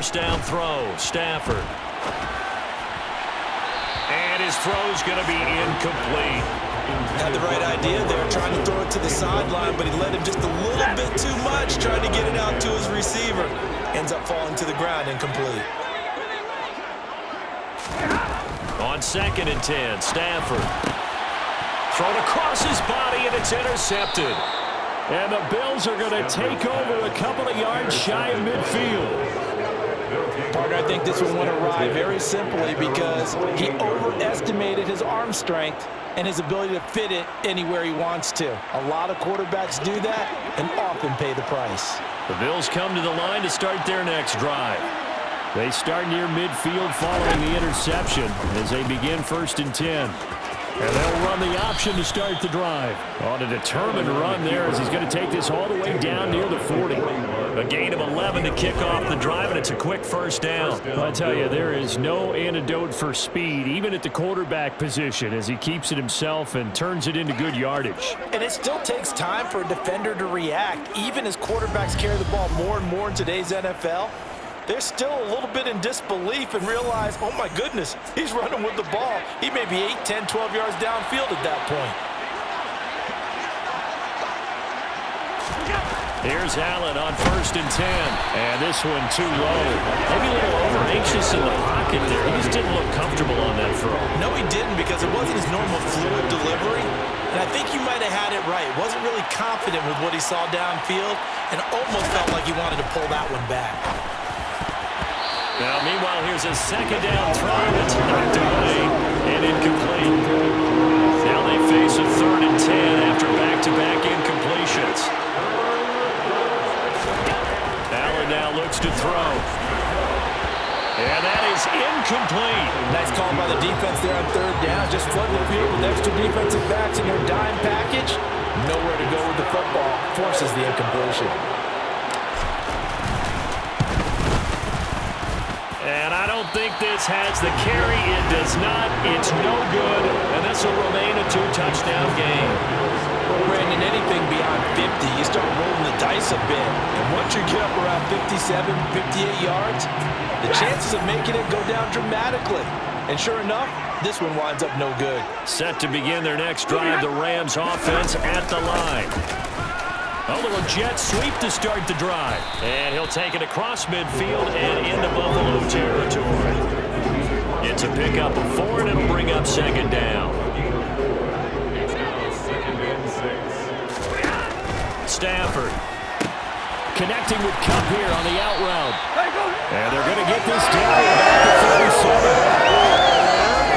first down throw. Stafford. And his throw's going to be incomplete. Had the right idea there, trying to throw it to the sideline, but he led him just a little bit too much, trying to get it out to his receiver. Ends up falling to the ground, incomplete. On 2nd and 10, Stafford. Thrown across his body, and it's intercepted. And the Bills are going to take over a couple of yards shy of midfield. Partner, I think this one went awry very simply because he overestimated his arm strength and his ability to fit it anywhere he wants to. A lot of quarterbacks do that and often pay the price. The Bills come to the line to start their next drive. They start near midfield following the interception as they begin 1st and 10. And they'll run the option to start the drive. On a determined run there as he's going to take this all the way down near the 40. A gain of 11 to kick off the drive, and it's a quick first down. I tell you, there is no antidote for speed, even at the quarterback position, as he keeps it himself and turns it into good yardage. And it still takes time for a defender to react. Even as quarterbacks carry the ball more and more in today's NFL, they're still a little bit in disbelief and realize, oh my goodness, he's running with the ball. He may be 8, 10, 12 yards downfield at that point. Here's Allen on 1st and 10. And this one too low. Maybe a little over-anxious in the pocket there. He just didn't look comfortable on that throw. No, he didn't, because it wasn't his normal fluid delivery. And I think you might have had it right. Wasn't really confident with what he saw downfield and almost felt like he wanted to pull that one back. Now, meanwhile, here's a 2nd down throw that's knocked away and incomplete. Now they face a 3rd and 10 after back-to-back incompletions. Allen now looks to throw. And that is incomplete. Nice call by the defense there on 3rd down. Just flood the field with extra defensive backs in their dime package. Nowhere to go with the football. Forces the incompletion. And I don't think this has the carry. It does not. It's no good. And this will remain a 2-touchdown game. Well, Brandon, anything beyond 50, you start rolling the dice a bit. And once you get up around 57, 58 yards, the chances of making it go down dramatically. And sure enough, this one winds up no good. Set to begin their next drive, the Rams offense at the line. A little jet sweep to start the drive. And he'll take it across midfield and into Buffalo territory. It's a pickup of 4, and it'll bring up 2nd down. Stafford connecting with Cup here on the out route. And they're going to get this down about the 37.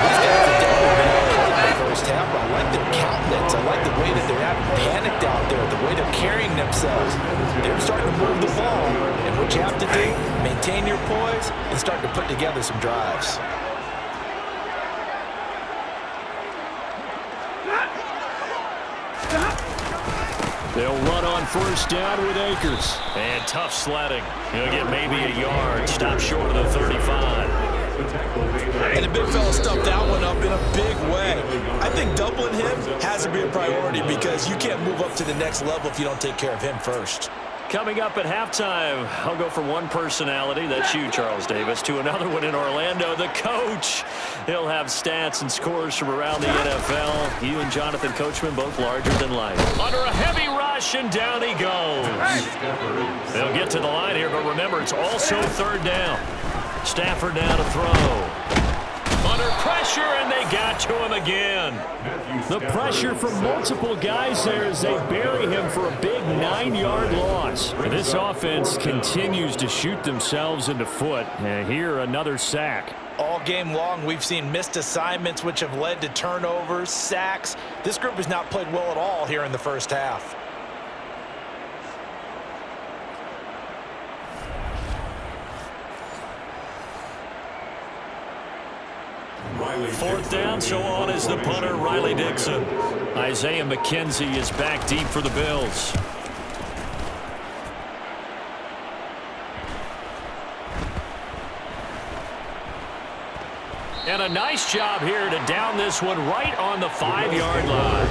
These guys have definitely been out in the first half. I like their countenance. I like the way that they're not panicked out there, the way they're carrying themselves. They're starting to move the ball. And what you have to do, maintain your poise and start to put together some drives. They'll run on 1st down with Akers. And tough sledding. He'll get maybe a yard. Stop short of the 35. And the big fella stuffed that one up in a big way. I think doubling him has to be a priority because you can't move up to the next level if you don't take care of him first. Coming up at halftime, I'll go from one personality, that's you, Charles Davis, to another one in Orlando, the coach. He'll have stats and scores from around the NFL. You and Jonathan Coachman both larger than life. Under a heavy rush, and down he goes. They'll get to the line here, but remember, it's also 3rd down. Stafford now to throw. Under pressure, and they got to him again. The pressure from multiple guys there as they bury him for a big 9-yard loss. This offense continues to shoot themselves in the foot. And here, another sack. All game long, we've seen missed assignments which have led to turnovers, sacks. This group has not played well at all here in the first half. 4th down, so on is the punter, Riley Dixon. Isaiah McKenzie is back deep for the Bills. And a nice job here to down this one right on the 5-yard line.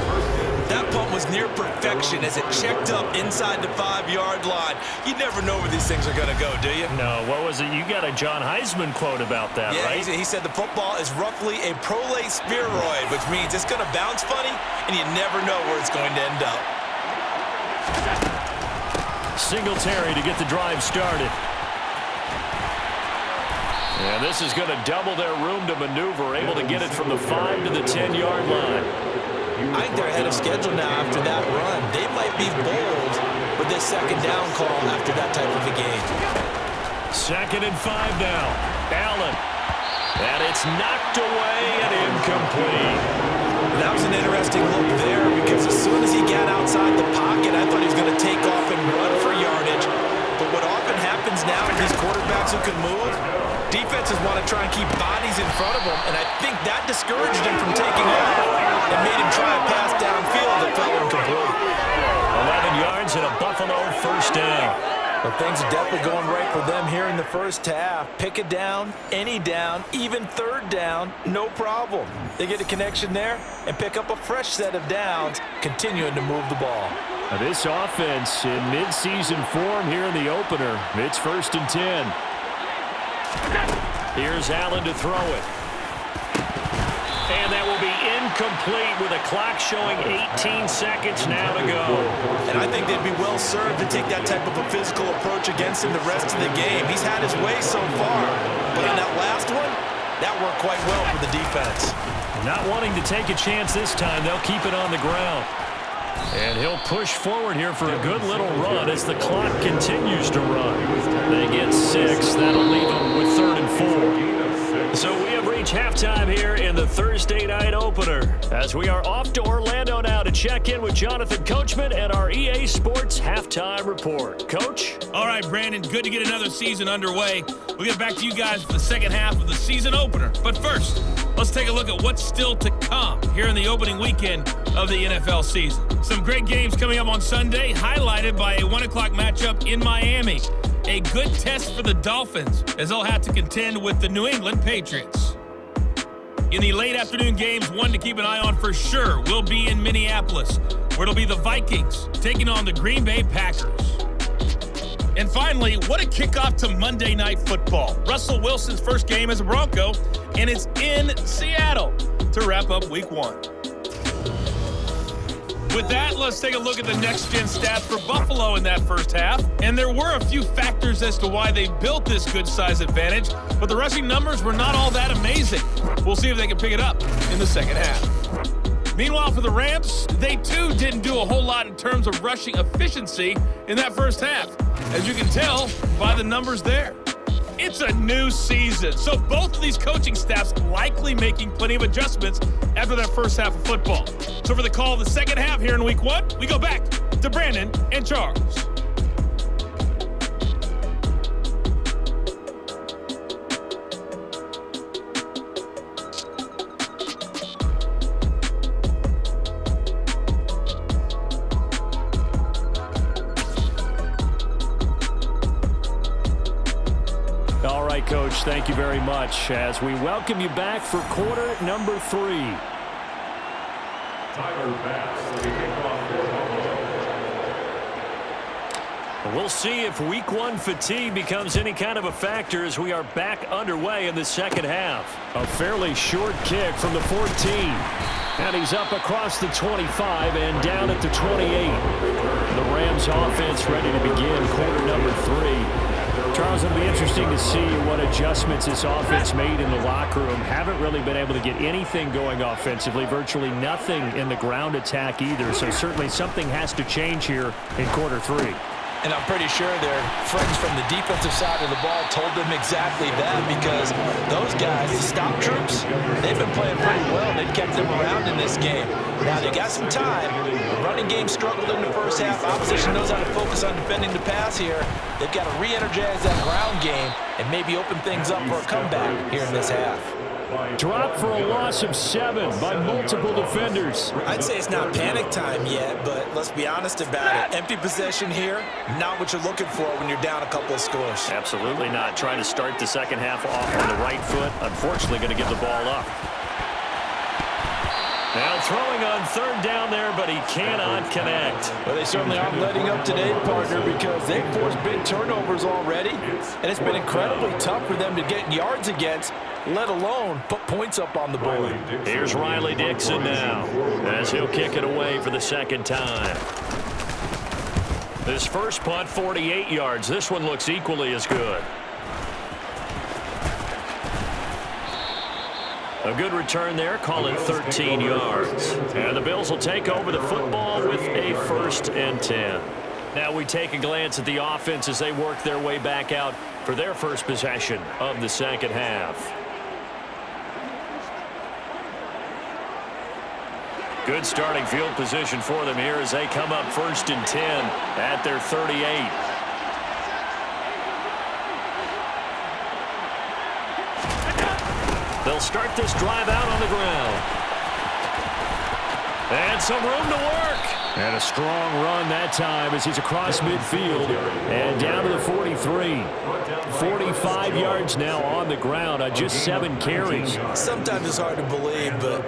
That punt was near perfection as it checked up inside the 5-yard line. You never know where these things are going to go, do you? No, what was it? You got a John Heisman quote about that, right? Yeah, he said the football is roughly a prolate spheroid, which means it's going to bounce funny, and you never know where it's going to end up. Singletary to get the drive started. And this is going to double their room to maneuver, able to get it from the 5 to the 10-yard line. I think they're ahead of schedule now after that run. They might be bold with this second down call after that type of a game. 2nd and 5 now. Allen. And it's knocked away and incomplete. That was an interesting look there because as soon as he got outside the pocket, I thought he was going to take off and run for yardage. But what often happens now with these quarterbacks who can move, defenses want to try and keep bodies in front of them, and I think that discouraged him from taking off and made him try a pass downfield that fell incomplete. 11 yards and a Buffalo first down. But things are definitely going right for them here in the first half. Pick a down, any down, even third down, no problem. They get a connection there and pick up a fresh set of downs, continuing to move the ball. Now this offense in mid-season form here in the opener. It's 1st and 10. Here's Allen to throw it. And that will be incomplete with a clock showing 18 seconds now to go. And I think they'd be well served to take that type of a physical approach against him the rest of the game. He's had his way so far, but on that last one, that worked quite well for the defense. Not wanting to take a chance this time, they'll keep it on the ground. And he'll push forward here for a good little run as the clock continues to run. They get 6. That'll leave them with 3rd and 4. So we have reached halftime here in the Thursday night opener as we are off to Orlando now to check in with Jonathan Coachman and our EA Sports halftime report. Coach? All right, Brandon, good to get another season underway. We'll get back to you guys for the second half of the season opener. But first, let's take a look at what's still to come here in the opening weekend of the NFL season. Some great games coming up on Sunday, highlighted by a 1 o'clock matchup in Miami. A good test for the Dolphins as they'll have to contend with the New England Patriots. In the late afternoon games, one to keep an eye on for sure will be in Minneapolis, where it'll be the Vikings taking on the Green Bay Packers. And finally, what a kickoff to Monday Night Football. Russell Wilson's first game as a Bronco, and it's in Seattle to wrap up Week 1. With that, let's take a look at the next-gen stats for Buffalo in that first half. And there were a few factors as to why they built this good size advantage, but the rushing numbers were not all that amazing. We'll see if they can pick it up in the second half. Meanwhile, for the Rams, they too didn't do a whole lot in terms of rushing efficiency in that first half, as you can tell by the numbers there. It's a new season, so both of these coaching staffs likely making plenty of adjustments after that first half of football. So for the call of the second half here in Week 1, we go back to Brandon and Charles. All right, Coach, thank you very much as we welcome you back for quarter number 3. We'll see if Week 1 fatigue becomes any kind of a factor as we are back underway in the second half. A fairly short kick from the 14. And he's up across the 25 and down at the 28. The Rams offense ready to begin quarter number 3. Charles, it'll be interesting to see what adjustments this offense made in the locker room. Haven't really been able to get anything going offensively, virtually nothing in the ground attack either. So certainly something has to change here in quarter 3. And I'm pretty sure their friends from the defensive side of the ball told them exactly that because those guys, the stop troops, they've been playing pretty well. They've kept them around in this game. Now, they got some time. The running game struggled in the first half. Opposition knows how to focus on defending the pass here. They've got to re-energize that ground game and maybe open things up for a comeback here in this half. Dropped for a loss of 7 by multiple defenders. I'd say it's not panic time yet, but let's be honest about it. Empty possession here, not what you're looking for when you're down a couple of scores. Absolutely not. Trying to start the second half off on the right foot. Unfortunately, going to give the ball up. Now throwing on third down there, but he cannot connect. Well, they certainly aren't letting up today, partner, because they've forced big turnovers already, and it's been incredibly tough for them to get yards against, let alone put points up on the board. Here's Riley Dixon now, as he'll kick it away for the second time. This first punt, 48 yards. This one looks equally as good. A good return there, call it 13 yards. And the Bills will take over the football with a 1st and 10. Now we take a glance at the offense as they work their way back out for their first possession of the second half. Good starting field position for them here as they come up 1st and 10 at their 38. They'll start this drive out on the ground. And some room to work. And a strong run that time as he's across midfield and down to the 43. 45 yards now on the ground on just 7 carries. Sometimes it's hard to believe, but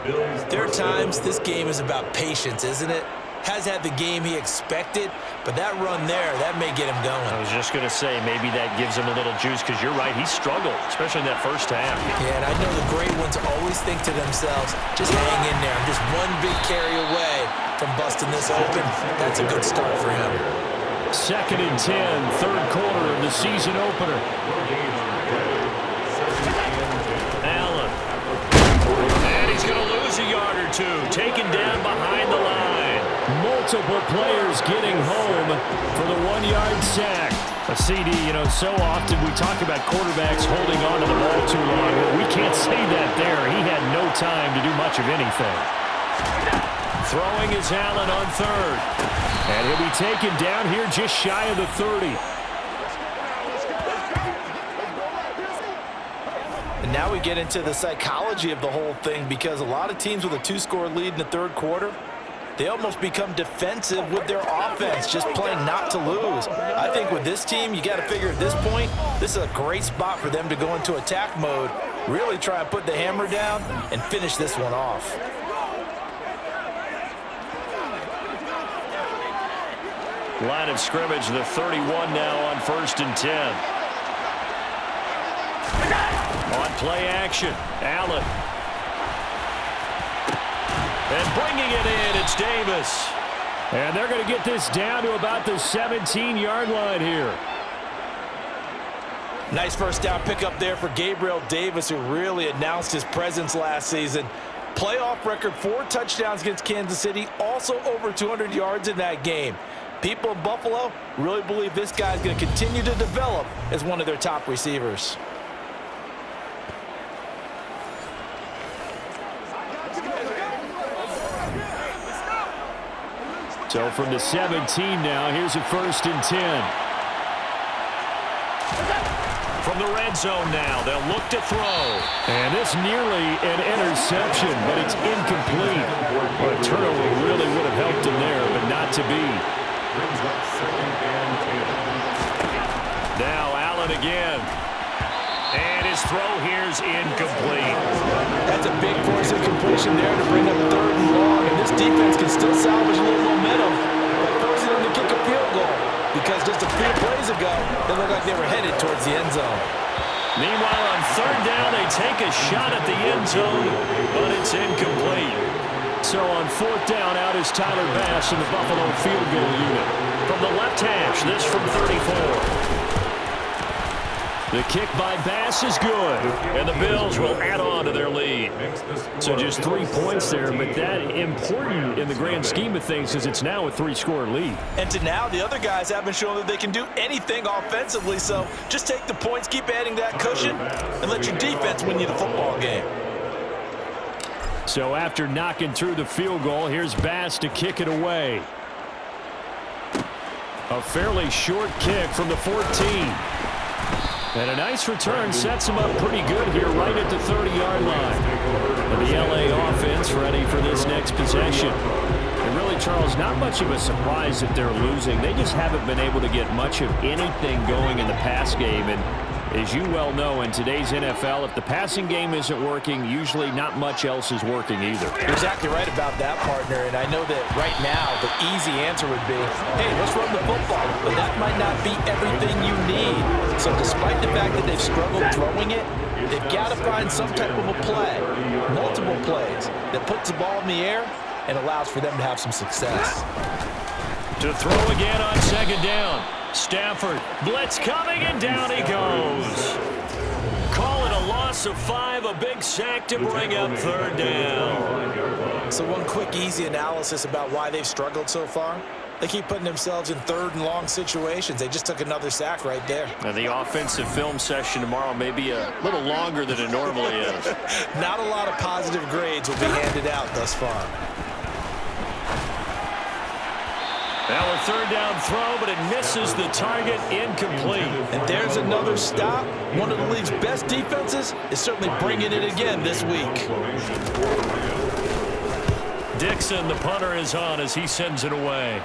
there are times this game is about patience, isn't it? Has had the game he expected, but that run there, that may get him going. I was just going to say, maybe that gives him a little juice, because you're right, he struggled, especially in that first half. Yeah, and I know the great ones always think to themselves, just hang in there. I'm just one big carry away from busting this open. That's a good start for him. 2nd and 10, 3rd quarter of the season opener. Allen. And he's going to lose a yard or two, taken down behind the line. Multiple players getting home for the 1-yard sack. A CD, so often we talk about quarterbacks holding on to the ball too long. We can't say that there. He had no time to do much of anything. Throwing is Allen on 3rd. And he'll be taken down here just shy of the 30. And now we get into the psychology of the whole thing, because a lot of teams with a 2-score lead in the 3rd quarter, they almost become defensive with their offense, just playing not to lose. I think with this team, you got to figure at this point, this is a great spot for them to go into attack mode, really try and put the hammer down and finish this one off. Line of scrimmage, the 31 now on 1st and 10. On play action, Allen. And bringing it in, it's Davis. And they're going to get this down to about the 17-yard line here. Nice first down pickup there for Gabriel Davis, who really announced his presence last season. Playoff record, 4 touchdowns against Kansas City, also over 200 yards in that game. People in Buffalo really believe this guy's going to continue to develop as one of their top receivers. So from the 17 now, here's a 1st and 10. From the red zone now, they'll look to throw. And it's nearly an interception, but it's incomplete. Well, a turnover really would have helped him there, but not to be. Now Allen again. And his throw here's incomplete. That's a big force of completion there to bring up 3rd and long. And this defense can still salvage a little momentum by forcing them to kick a field goal, because just a few plays ago, they looked like they were headed towards the end zone. Meanwhile, on 3rd down, they take a shot at the end zone, but it's incomplete. So on 4th down, out is Tyler Bass in the Buffalo field goal unit. From the left hash, this from 34. The kick by Bass is good, and the Bills will add on to their lead. So just 3 points there, but that important in the grand scheme of things, as it's now a 3-score lead. And to now, the other guys haven't shown that they can do anything offensively, so just take the points, keep adding that cushion, and let your defense win you the football game. So after knocking through the field goal, here's Bass to kick it away. A fairly short kick from the 14. And a nice return sets him up pretty good here right at the 30-yard line. And the LA offense ready for this next possession. And really, Charles, not much of a surprise that they're losing. They just haven't been able to get much of anything going in the pass game. And As you well know, in today's NFL, if the passing game isn't working, usually not much else is working either. You're exactly right about that, partner. And I know that right now the easy answer would be, hey, let's run the football. But that might not be everything you need. So despite the fact that they've struggled throwing it, they've got to find some type of a play, multiple plays, that puts the ball in the air and allows for them to have some success. To throw again on second down. Stafford, blitz coming, and down he goes. Call it a loss of 5, a big sack to bring up third down. So one quick, easy analysis about why they've struggled so far. They keep putting themselves in third and long situations. They just took another sack right there. And the offensive film session tomorrow may be a little longer than it normally is. Not a lot of positive grades will be handed out thus far. Now a third down throw, but it misses the target, incomplete. And there's another stop. One of the league's best defenses is certainly bringing it again this week. Dixon, the punter, is on as he sends it away.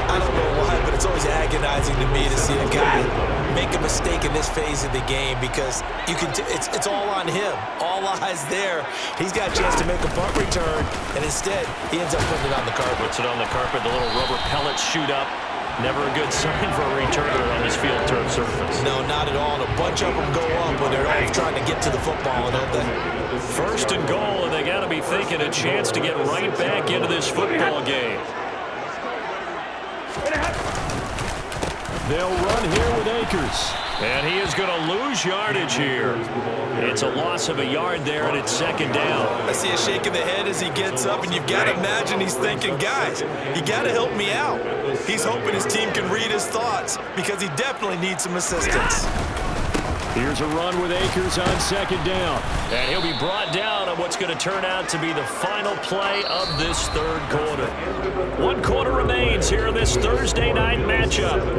I don't know why, but it's always agonizing to me to see a guy make a mistake in this phase of the game because you can. It's all on him. All eyes there. He's got a chance to make a punt return, and instead he ends up putting it on the carpet. Puts it on the carpet. The little rubber pellets shoot up. Never a good sign for a returner on this field turf surface. No, not at all. And a bunch of them go up when they're all trying to get to the football, don't they? First and goal, and they got to be thinking a chance to get right back into this football game. They'll run here with Akers. And he is going to lose yardage here. It's a loss of a yard there, and it's second down. I see a shake of the head as he gets up, and you've got to imagine he's thinking, guys, you got to help me out. He's hoping his team can read his thoughts because he definitely needs some assistance. Here's a run with Akers on second down. And he'll be brought down on what's going to turn out to be the final play of this third quarter. 1 quarter remains here in this Thursday night matchup.